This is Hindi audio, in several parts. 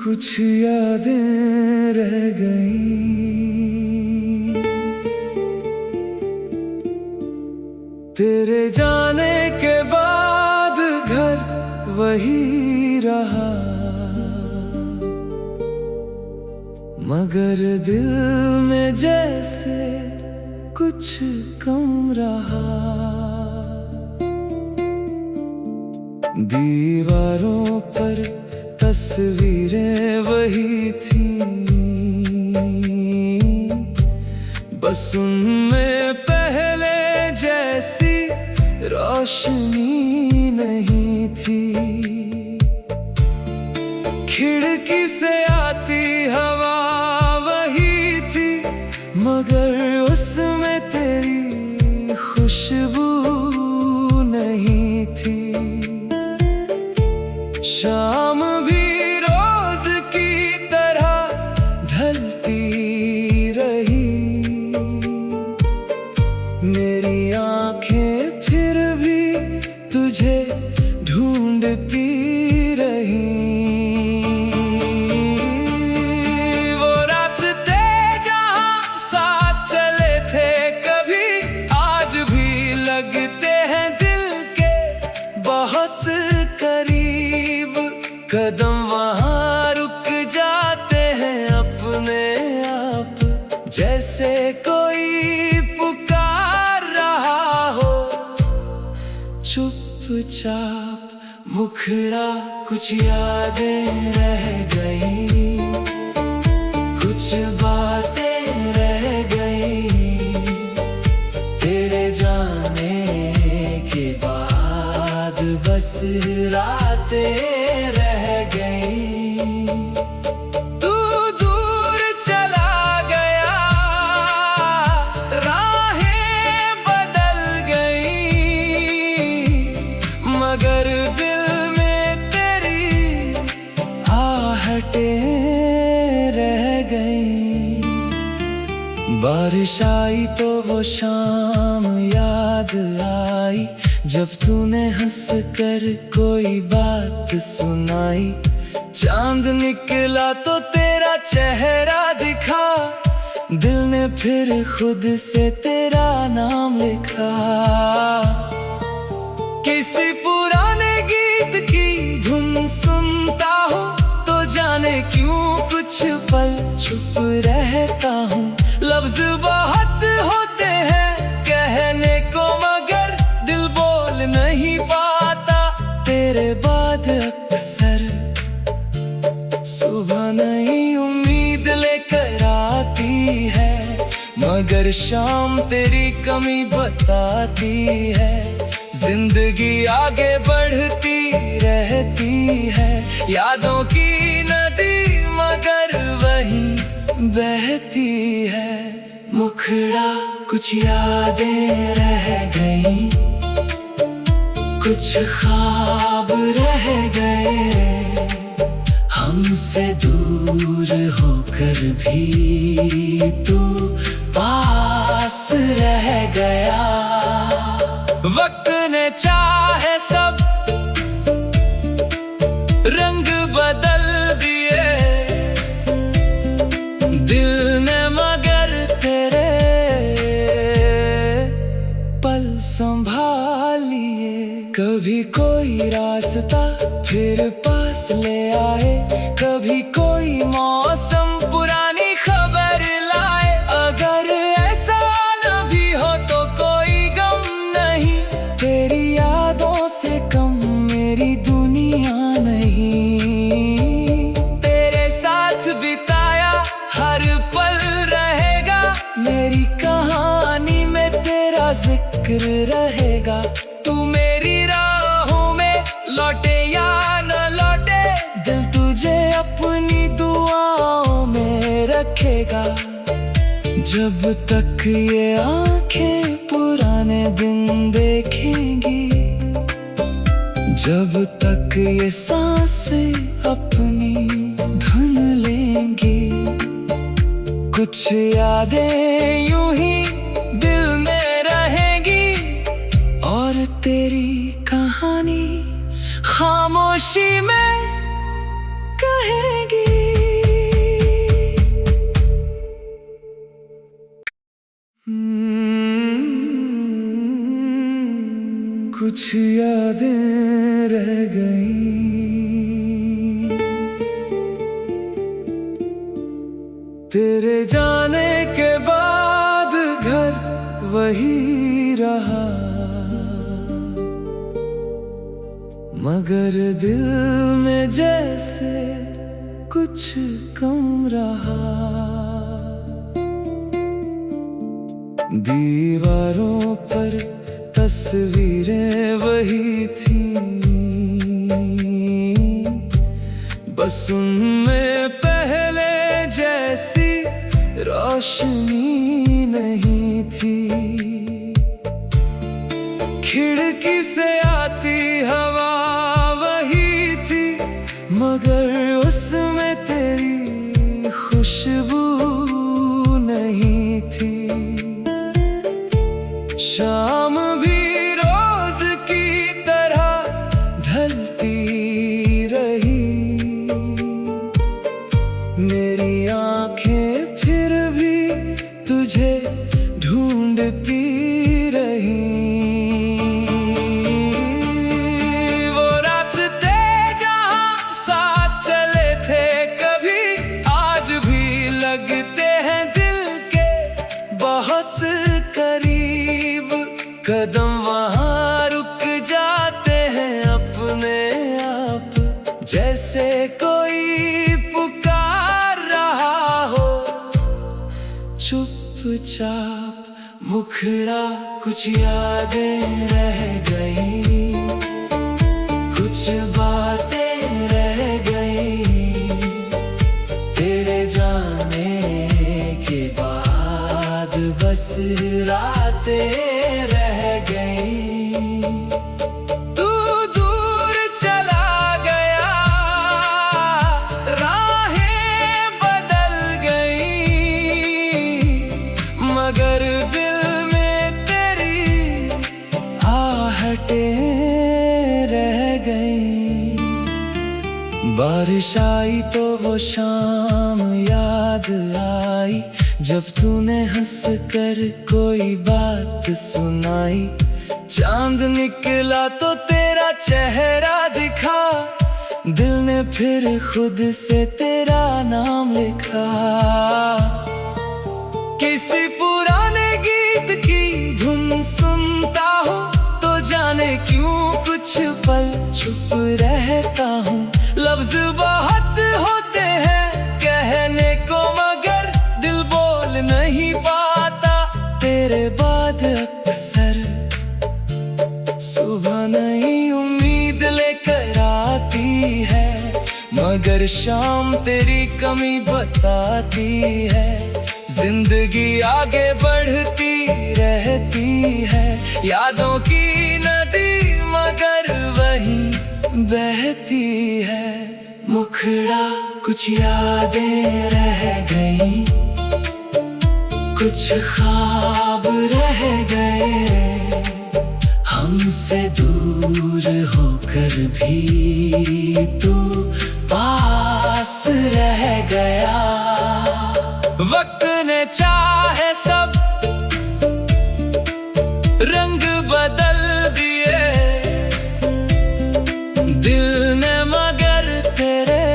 कुछ यादें रह गई तेरे जाने के बाद, घर वही रहा मगर दिल में जैसे कुछ कम रहा। दीवारों पर तस्वीरें वही थीं, बस उनमें पहले जैसी रोशनी नहीं थी। खिड़की से आती हवा वही थी मगर उसमें तेरी खुशबू नहीं थी। शाम भी रोज की तरह ढलती रही, मेरी आंखें फिर भी तुझे ढूंढती रही। वो रास्ते जहां साथ चले थे कभी, आज भी लगते हैं दिल के बहुत करीब। कदम वहां रुक जाते हैं अपने आप, जैसे कोई पुकार रहा हो चुपचाप। मुखड़ा कुछ यादें रह गई, कुछ बातें रह गई तेरे जाने के बाद, बस रातें रह गई। तू दूर चला गया, राहें बदल गई मगर दिल में तेरी आहटें रह गई। बारिश आई तो वो शाम याद आई, जब तूने हंस कर कोई बात सुनाई। चांद निकला तो तेरा चेहरा दिखा, दिल ने फिर खुद से तेरा नाम लिखा। किसी पुराने गीत की धुन सुनता हूँ तो जाने क्यों कुछ पल चुप रहता हूँ। लफ्ज बहुत होते हैं कहने को मगर दिल बोल नहीं पाता। तेरे बाद अक्सर सुबह नई उम्मीद लेकर आती है मगर शाम तेरी कमी बताती है। जिंदगी आगे बढ़ती रहती है, यादों की नदी मगर वहीं बहती है। मुखड़ा कुछ यादें रह गई, कुछ ख्वाब रह गए हमसे दूर होकर भी तू पास रह गया। वक्त ने चाहे सब रंग बदल दिए, दिल ने मगर तेरे पल संभाल लिए। कभी कोई रास्ता फिर पास ले आए, कभी कोई मौसम पुरानी खबर लाए। अगर ऐसा न भी हो तो कोई गम नहीं, तेरी यादों से कम मेरी दुनिया नहीं। तेरे साथ बिताया हर पल रहेगा, मेरी कहानी में तेरा जिक्र रहेगा। तू मेरी राहों में लौटे या न लौटे, दिल तुझे अपनी दुआओं में रखेगा। जब तक ये आंखें पुराने दिन देखेंगी, जब तक ये सांसें अपनी धुन लेंगी, कुछ यादें यूं ही दिल में रहेंगी और तेरी कहानी खामोशी में कहेगी। कुछ यादें रह गई, तेरे जाने के बाद घर वही रहा, मगर दिल में जैसे कुछ कम रहा। दीवारों पर तस्वीरें वही थीं, बस उनमें पहले जैसी रोशनी नहीं थी। खिड़की से आती हवा वही थी, मगर उसमें तेरी खुशबू नहीं थी। शाम भी रोज की तरह ढलती रही, मेरी आंखें फिर भी तुझे ढूंढती रही। वो रास्ते जहां साथ चले थे कभी, आज भी लगते हैं दिल के बहुत करीब। कदम वहां रुक जाते हैं अपने आप, जैसे कोई पुकार रहा हो चुपचाप। मुखड़ा कुछ यादें रह गई, कुछ बातें रह गई, तेरे जाने के बाद बस रातें रह गई। तू दूर चला गया, राहें बदल गई, मगर दिल में तेरी आहटें रह गई। बारिश आई तो वो शाम याद आई, जब तूने हंस कर कोई बात सुनाई। चांद निकला तो तेरा चेहरा दिखा, दिल ने फिर खुद से तेरा नाम लिखा। किसी पुराने गीत की धुन सुनता हूँ तो जाने क्यों कुछ पल चुप रहता हूँ। लफ्ज बहुत होते हैं कहने को, मगर दिल बोल नहीं पाता। तेरे बाद अक्सर सुबह नई उम्मीद लेकर आती है, मगर शाम तेरी कमी बताती है। जिंदगी आगे बढ़ती रहती है, यादों की नदी मगर वहीं बहती है। मुखड़ा कुछ यादें रह गई, कुछ ख्वाब रह गए, हमसे दूर होकर भी तू पास रह गया। वक्त ने चाहे सब रंग बदल दिए, दिल ने मगर तेरे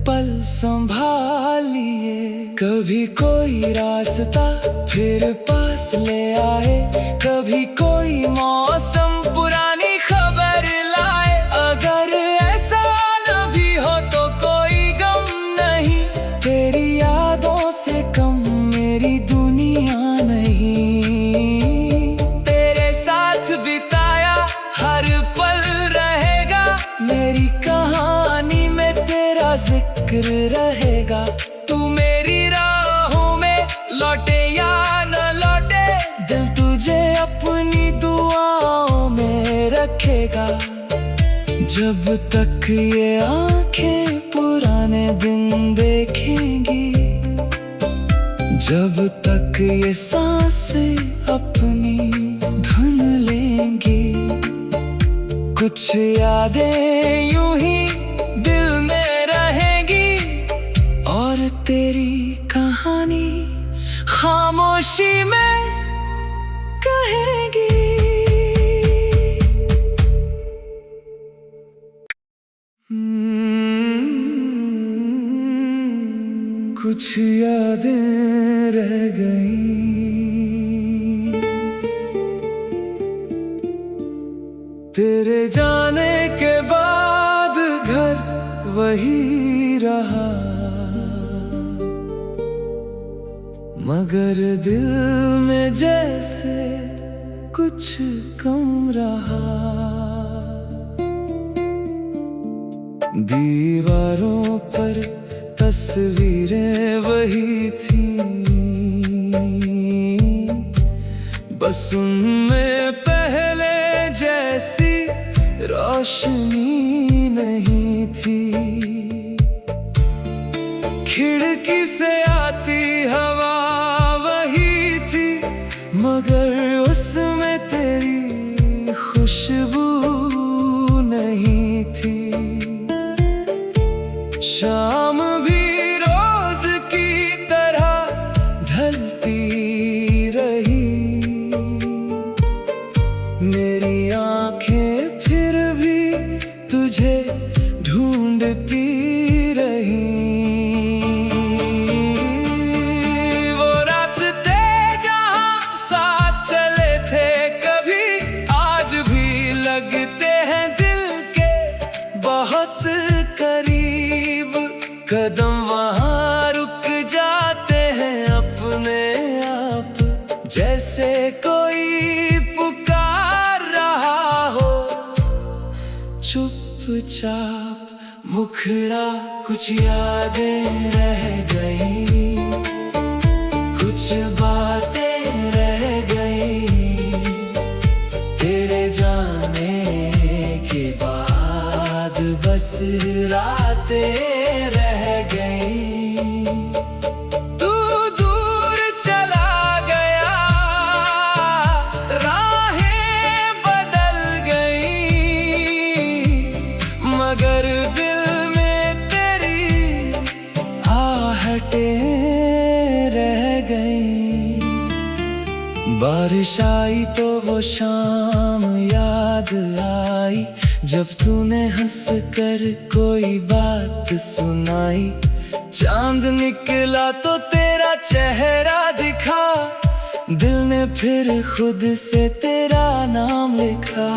पल संभाल लिए। कभी कोई रास्ता फिर पास ले आए, कभी कोई मौसम पुरानी खबर लाए। अगर ऐसा न भी हो तो कोई गम नहीं, तेरी यादों से कम मेरी दुनिया नहीं। तेरे साथ बिताया हर पल रहेगा, मेरी कहानी में तेरा जिक्र रहेगा। तू मेरी राहों में लौटे या न लौटे, दिल तुझे अपनी दुआओं में रखेगा। जब तक ये आंखें पुराने दिन देखेंगी, जब तक ये सांसें अपनी धुन लेंगी, कुछ यादें यूं ही दिल में रहेगी, और तेरी कहानी खामोशी में कहेगी। कुछ यादें रह गई, तेरे जाने के बाद घर वही रहा, मगर दिल में जैसे कुछ कम रहा। दीवारों पर तस्वीरें वही थीं, बस उनमें पहले जैसी रोशनी नहीं थी। खिड़की से आती हवा वही थी, मगर उसमें तेरी खुशबू नहीं थी। शाम भी रोज की तरह ढलती रही, मेरी आंखें फिर भी तुझे ढूंढती रही। वो रास्ते जहां साथ चले थे कभी, आज भी लगते हैं दिल के बहुत करीब। कदम वहां रुक जाते हैं अपने आप, जैसे कोई पुकार रहा हो चुपचाप। मुखड़ा कुछ यादें रह गई, कुछ बातें रह गई, तेरे जाने के बाद बस रातें रह गई। तू दूर चला गया, राहें बदल गई, मगर दिल में तेरी आहटें रह गई। बारिश आई तो वो शाम याद आई, जब तूने हंस कर कोई बात सुनाई। चांद निकला तो तेरा चेहरा दिखा, दिल ने फिर खुद से तेरा नाम लिखा।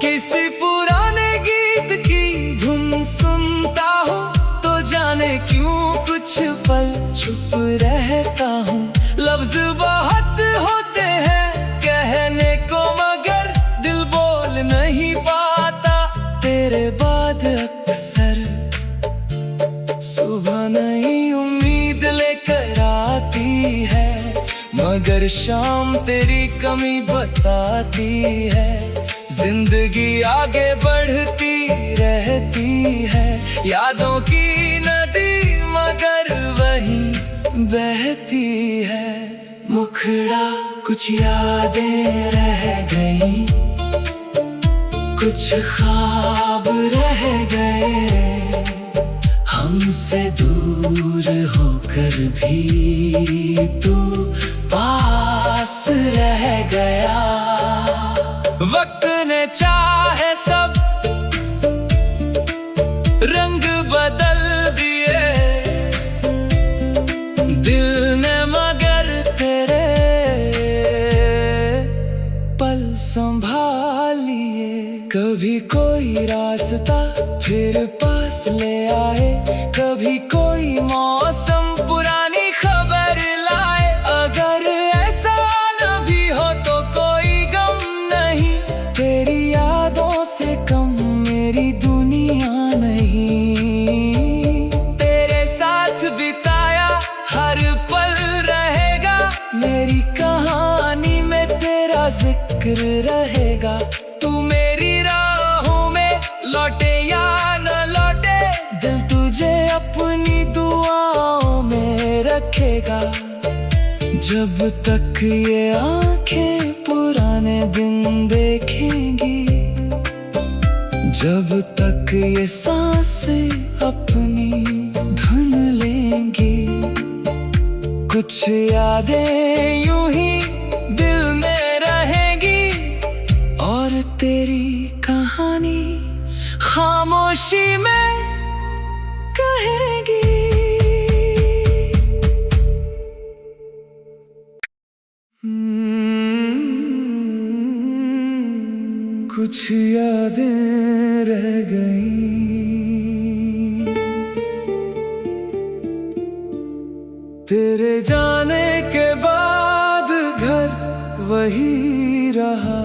किसी पुराने गीत की धुन सुनता हूँ तो जाने क्यों कुछ पल चुप रहता हूँ। लफ्ज बहुत होते हैं कहने को, मगर दिल बोल नहीं पाता। तेरे बाद अक्सर सुबह नई उम्मीद लेकर आती है, मगर शाम तेरी कमी बताती है। जिंदगी आगे बढ़ती रहती है, यादों की नदी मगर वहीं बहती है। मुखड़ा कुछ यादें रह गई, कुछ ख्वाब रह गए, हमसे दूर होकर भी तू पास रह गया। वक्त ने चाहे सब रंग बदल दिए, दिल ने मगर तेरे पल संभाल लिए। कभी कोई रास्ता फिर पास ले आए, कभी कोई मौसम पुरानी खबर लाए। अगर ऐसा न भी हो तो कोई गम नहीं, तेरी यादों से कम मेरी दुनिया नहीं। तेरे साथ बिताया हर पल रहेगा, मेरी कहानी में तेरा जिक्र रहेगा। तू मेरी राहों में लौटे या न लौटे, दिल तुझे अपनी दुआओं में रखेगा। जब तक ये आंखें पुराने दिन देखेंगी, जब तक ये सांसें अपनी धुन लेंगी, कुछ यादें यूं ही दिल में रहेंगी और तेरी कहानी खामोशी में कहेगी। कुछ यादें रह गईं, तेरे जाने के बाद घर वही रहा,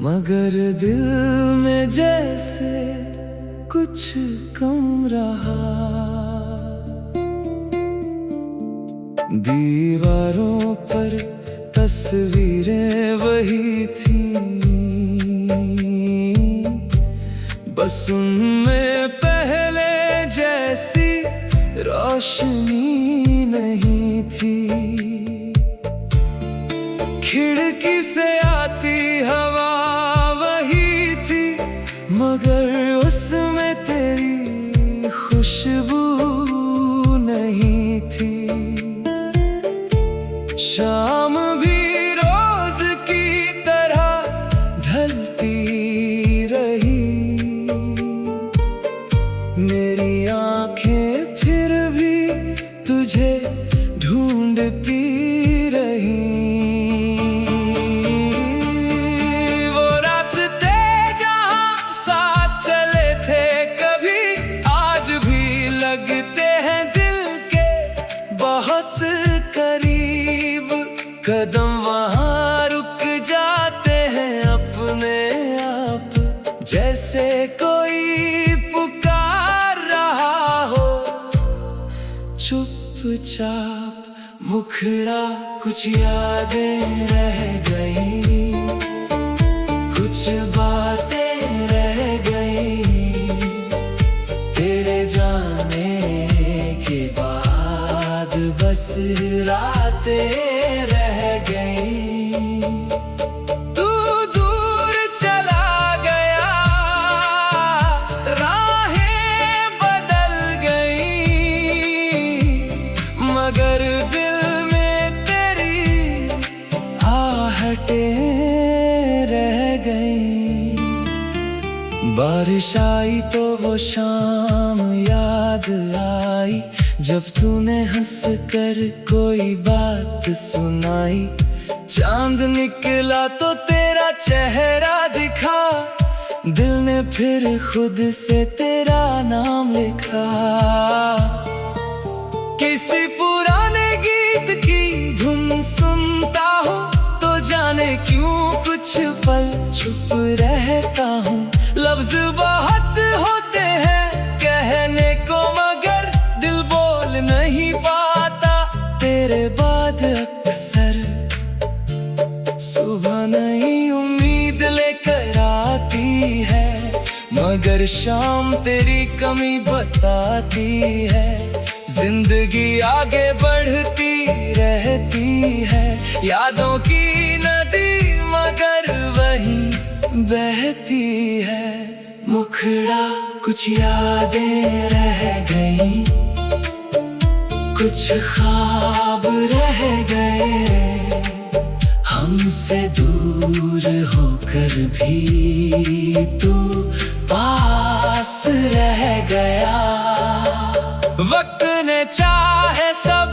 मगर दिल में जैसे कुछ कम रहा। दीवारों पर तस्वीरें वही थीं, बस उनमें पहले जैसी रोशनी नहीं थी। खिड़की से आती हवा वही थी, मगर उसमें तेरी खुशबू नहीं थी। शाम भी रोज की तरह ढलती रही, मेरी आंखें फिर भी तुझे ढूंढती रही। वो रास्ते जहां साथ चले थे कभी, आज भी लगते हैं दिल के बहुत करीब। कदम वहाँ रुक जाते हैं अपने आप, जैसे कोई पुकार रहा हो चुपचाप। मुखड़ा कुछ यादें रह गई, कुछ बातें रह गई, तेरे जाने के बाद बस रातें रह गई। तू दूर चला गया, राहें बदल गई, मगर दिल में तेरी आहटें रह गई। बारिश आई तो वो शाम याद आई, जब तूने हंस कर कोई बात सुनाई। चांद निकला तो तेरा चेहरा दिखा, दिल ने फिर खुद से तेरा नाम लिखा। किसी पुराने गीत की धुन सुनता हूँ तो जाने क्यों कुछ पल चुप रहता हूँ। लफ्ज बहुत होते हैं कहने को, मगर दिल बोल नहीं पाता। तेरे बाद अक्सर सुबह नई उम्मीद लेकर आती है, मगर शाम तेरी कमी बताती है। जिंदगी आगे बढ़ती रहती है, यादों की नदी मगर वहीं बहती है। मुखड़ा कुछ यादें रह गईं, कुछ ख्वाब रह गए, हमसे दूर होकर भी तू पास रह गया। वक्त ने चाहे सब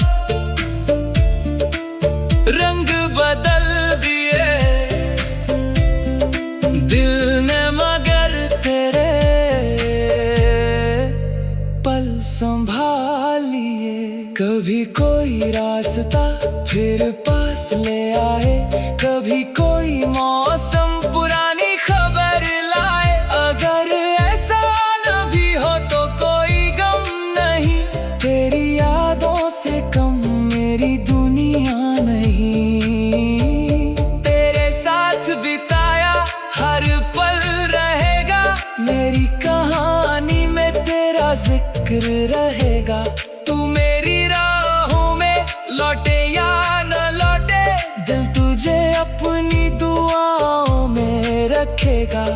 रंग बदल दिए, दिल ने मगर तेरे पल संभाल लिए। कभी कोई रास्ता फिर पास ले आए, कभी कोई मौसम पुरानी खबर लाए। अगर ऐसा न भी हो तो कोई गम नहीं, तेरी यादों से कम मेरी दुनिया नहीं। तेरे साथ बिताया हर पल रहेगा, मेरी कहानी में तेरा जिक्र रहेगा। तू मेरी राह दिल तुझे अपनी दुआओं में रखेगा।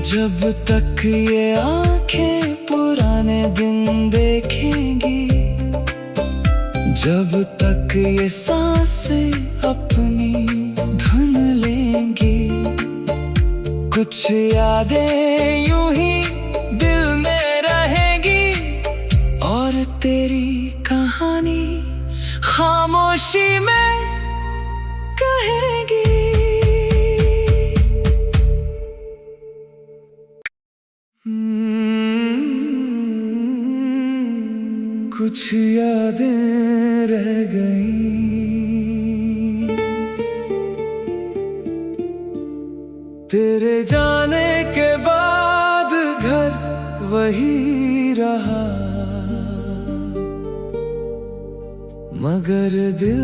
जब तक ये आंखें पुराने दिन देखेंगी, जब तक ये सांसें अपनी धुन लेंगी, कुछ यादें यूं ही दिल में रहेंगी और तेरी कहानी खामोशी में कहेंगी। कुछ यादें रह गई, तेरे जाने के बाद घर वही रहा, मगर दिल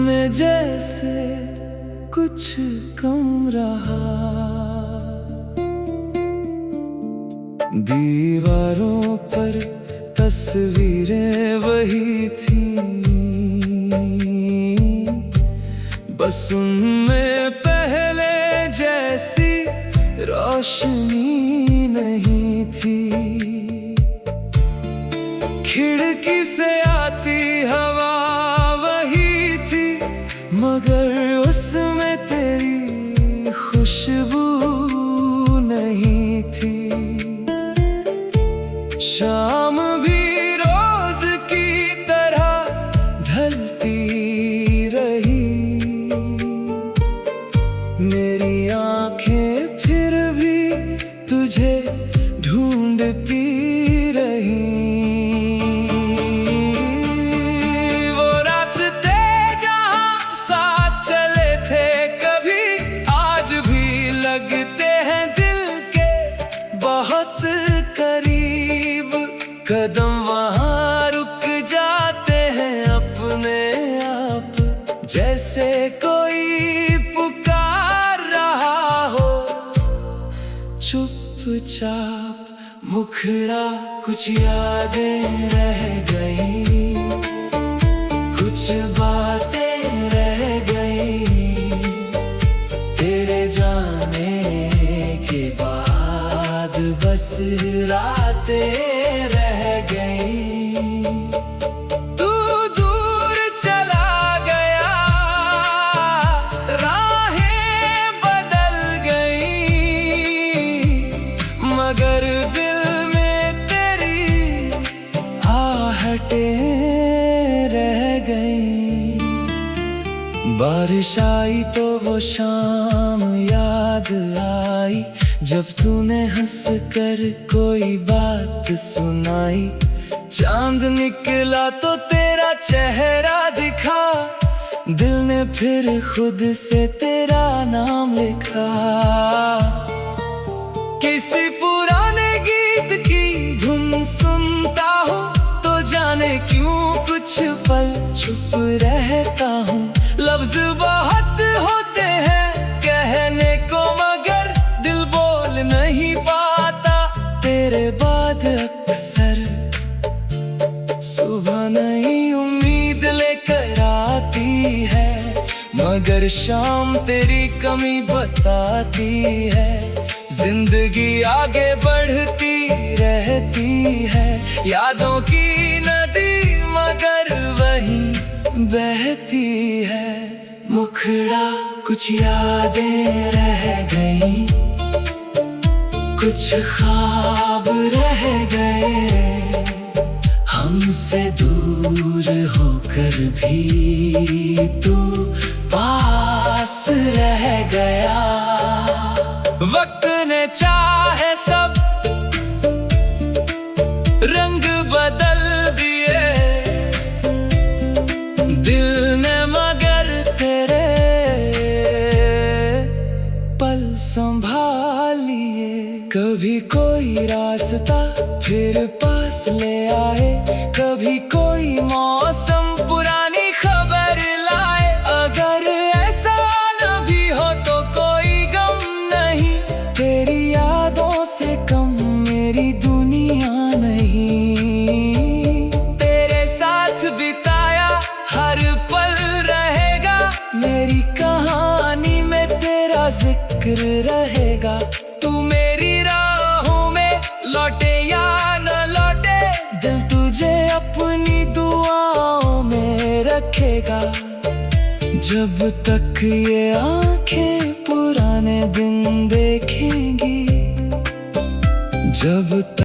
में जैसे कुछ कम रहा। दीवारों पर तस्वीरें वही थीं, बस उनमें पहले जैसी रोशनी नहीं थी। खिड़की से आती हवा वही थी, मगर उसमें तेरी खुशबू नहीं थी। शाम भी रोज की तरह ढलती रही, मेरी आंखें फिर भी तुझे ढूंढती रही। वो रास्ते जहां साथ चले थे कभी, आज भी लगते हैं दिल के बहुत करीब। कदम वहां रुक जाते हैं अपने आप, जैसे कोई पुकार रहा हो चुपचाप। मुखड़ा कुछ यादें रह गई, कुछ बातें रह गई, तेरे जाने के बाद बस रातें रह गई। तू दूर चला गया, राहें बदल गई, मगर दिल में तेरी आहटें रह गई। बारिश आई तो वो शाम याद आई, जब तूने हंस कर कोई बात सुनाई। चांद निकला तो तेरा चेहरा दिखा, दिल ने फिर खुद से तेरा नाम लिखा। किसी पुराने गीत की धुन सुनता हूँ तो जाने क्यों कुछ पल चुप रहता हूँ। लफ्ज बहुत होते हैं कहने को, मगर दिल बोल नहीं पाता। तेरे बाद अक्सर सुबह नई उम्मीद लेकर आती है, मगर शाम तेरी कमी बताती है। जिंदगी आगे बढ़ती रहती है, यादों की नदी मगर वहीं बहती है। मुखड़ा कुछ यादें रह गई, कुछ ख्वाब रह गए, हमसे दूर होकर भी तू पास रह गया। वक्त ने चाहे सब रंग बदल दिए, दिल ने मगर तेरे पल संभाल लिए। कभी कोई रास्ता फिर पास ले आए, कभी कोई मौसम पुरानी खबर लाए। अगर ऐसा न भी हो तो कोई गम नहीं, तेरी यादों से कम मेरी दुनिया नहीं। तेरे साथ बिताया हर पल रहेगा मेरे जिक्र रहेगा। तू मेरी राहों में लौटे या न लौटे, दिल तुझे अपनी दुआओं में रखेगा। जब तक ये आंखें पुराने दिन देखेंगी, जब तक